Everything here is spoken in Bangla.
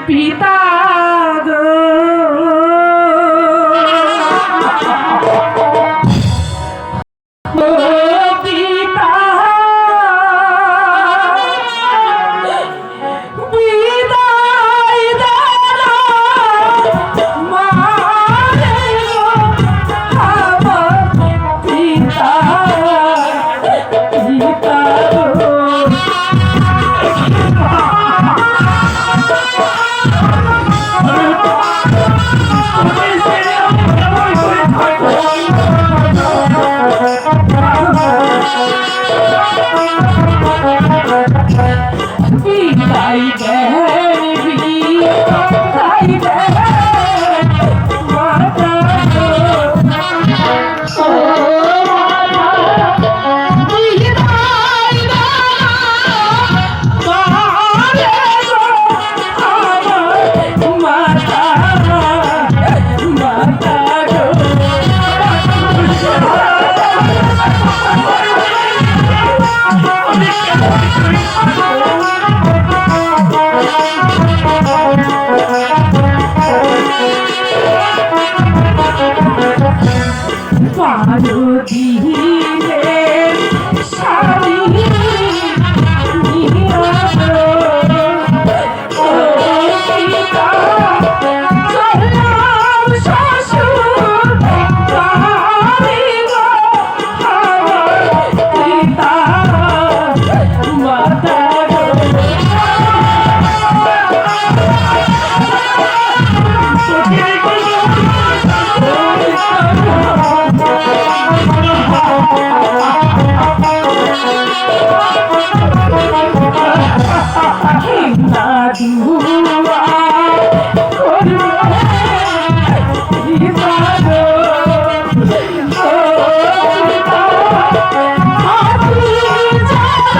পিতা গো পিতা বিদায় দাও মারে গো আমার পিতা পিতা গো বিদায় দেবি বিদায় দে মাতা গো ও মাতা বিদায় দাও মারে গো আমার মাতা মাতা গো পারো দিলে সারি পিতা চললাম শ্বশুর বাড়ি গো আমার পিতা মাতা গো দাদু